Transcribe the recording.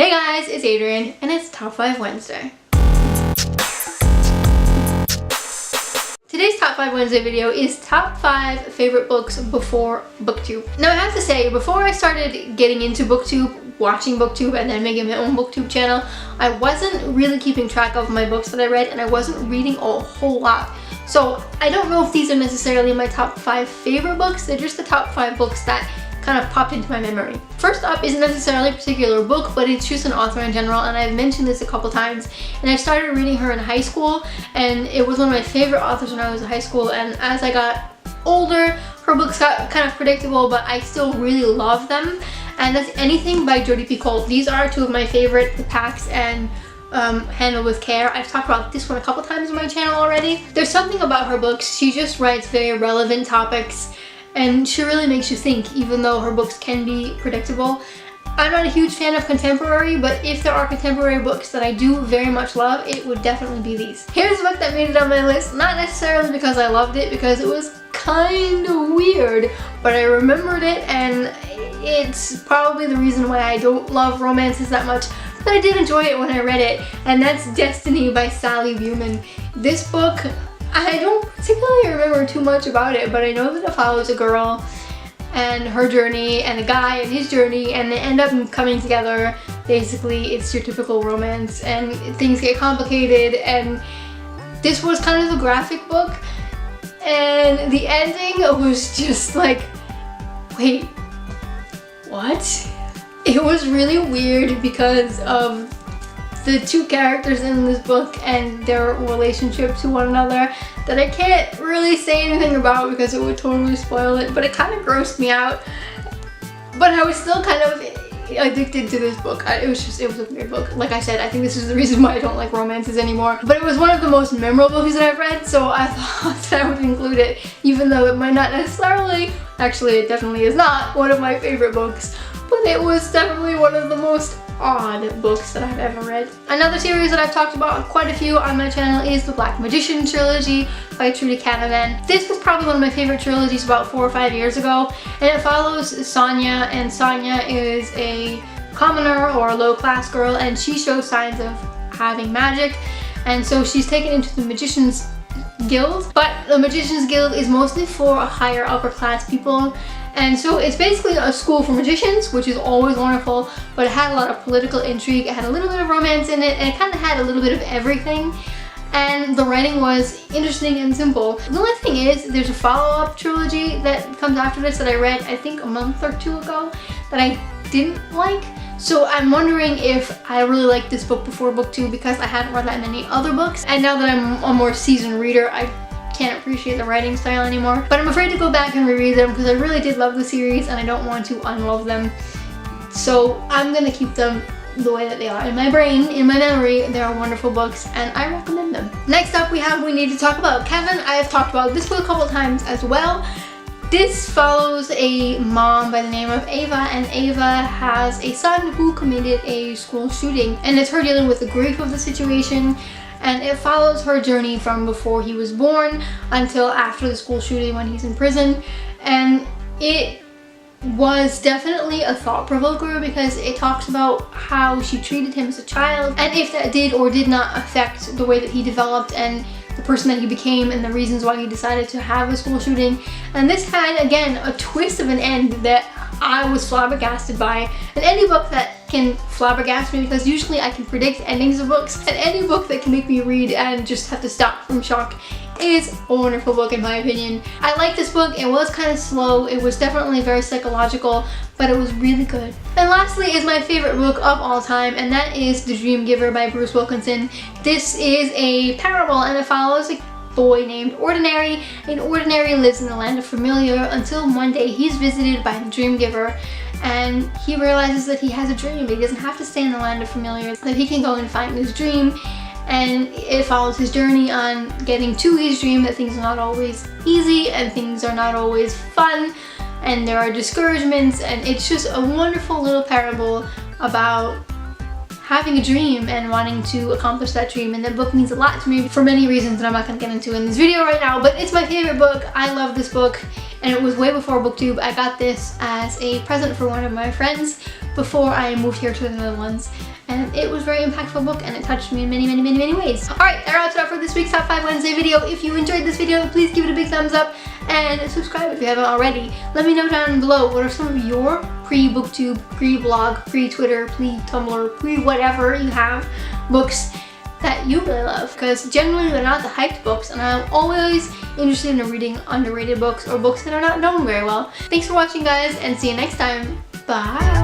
Hey guys, it's Adrian, and it's Top 5 Wednesday. Today's Top 5 Wednesday video is top 5 favorite books before BookTube. Now I have to say, before I started getting into BookTube, watching BookTube, and then making my own BookTube channel, I wasn't really keeping track of my books that I read, and I wasn't reading a whole lot. So I don't know if these are necessarily my top 5 favorite books. They're just the top 5 books that kind of popped into my memory. First up isn't necessarily a particular book, but it's just an author in general, and I've mentioned this a couple times. And I started reading her in high school, and it was one of my favorite authors when I was in high school. And as I got older, her books got kind of predictable, but I still really love them. And that's Anything by Jodi Picoult. These are two of my favorite, The Pax and Handled with Care. I've talked about this one a couple times on my channel already. There's something about her books. She just writes very relevant topics, and she really makes you think, even though her books can be predictable. I'm not a huge fan of contemporary, but if there are contemporary books that I do very much love, it would definitely be these. Here's a book that made it on my list, not necessarily because I loved it, because it was kind of weird, but I remembered it, and it's probably the reason why I don't love romances that much, but I did enjoy it when I read it, and that's Destiny by Sally Buman. This book, I don't particularly remember too much about it, but I know that it follows a girl and her journey and a guy and his journey, and they end up coming together. Basically, it's your typical romance, and things get complicated, and this was kind of a graphic book, and the ending was just like, wait, what? It was really weird because of the two characters in this book and their relationship to one another that I can't really say anything about because it would totally spoil it, but it kind of grossed me out. But I was still kind of addicted to this book. It was a weird book. Like I said, I think this is the reason why I don't like romances anymore. But it was one of the most memorable books that I've read, so I thought that I would include it, even though it might not necessarily, actually it definitely is not one of my favorite books, but it was definitely one of the most odd books that I've ever read. Another series that I've talked about quite a few on my channel is the Black Magician trilogy by Trudy Canavan. This was probably one of my favorite trilogies about 4 or 5 years ago, and it follows Sonia, and Sonia is a commoner or a low-class girl, and she shows signs of having magic, and so she's taken into the Magician's Guild, but the Magician's Guild is mostly for higher upper class people. And so it's basically a school for magicians, which is always wonderful, but it had a lot of political intrigue, it had a little bit of romance in it, and it kind of had a little bit of everything. And the writing was interesting and simple. The only thing is, there's a follow-up trilogy that comes after this that I read, I think a month or two ago, that I didn't like. So I'm wondering if I really liked this book before BookTube because I hadn't read that many other books. And now that I'm a more seasoned reader, I can't appreciate the writing style anymore. But I'm afraid to go back and reread them because I really did love the series and I don't want to unlove them. So I'm gonna keep them the way that they are. In my brain, in my memory, they are wonderful books and I recommend them. Next up we have We Need to Talk About Kevin. I have talked about this book a couple times as well. This follows a mom by the name of Ava, and Ava has a son who committed a school shooting, and it's her dealing with the grief of the situation. And it follows her journey from before he was born until after the school shooting when he's in prison. And it was definitely a thought provoker because it talks about how she treated him as a child and if that did or did not affect the way that he developed and the person that he became and the reasons why he decided to have a school shooting. And this had, again, a twist of an end that I was flabbergasted by. And any book that can flabbergast me, because usually I can predict endings of books, and any book that can make me read and just have to stop from shock is a wonderful book in my opinion. I like this book. It was kind of slow. It was definitely very psychological, but it was really good. And lastly is my favorite book of all time, and that is The Dream Giver by Bruce Wilkinson. This is a parable and it follows a boy named Ordinary, and Ordinary lives in the land of familiar until one day he's visited by the Dream Giver and he realizes that he has a dream. He doesn't have to stay in the land of familiar, that he can go and find his dream. And it follows his journey on getting to his dream, that things are not always easy and things are not always fun and there are discouragements, and it's just a wonderful little parable about having a dream and wanting to accomplish that dream. And that book means a lot to me for many reasons that I'm not going to get into in this video right now, but it's my favorite book. I love this book, and it was way before BookTube. I got this as a present for one of my friends before I moved here to the Netherlands. And it was a very impactful book and it touched me in many, many, many, many ways. Alright, that wraps it up for this week's Top 5 Wednesday video. If you enjoyed this video, please give it a big thumbs up and subscribe if you haven't already. Let me know down below what are some of your pre-BookTube, pre-blog, pre-Twitter, pre-Tumblr, pre-whatever you have books that you really love. Because generally they're not the hyped books and I'm always interested in reading underrated books or books that are not known very well. Thanks for watching guys and see you next time. Bye!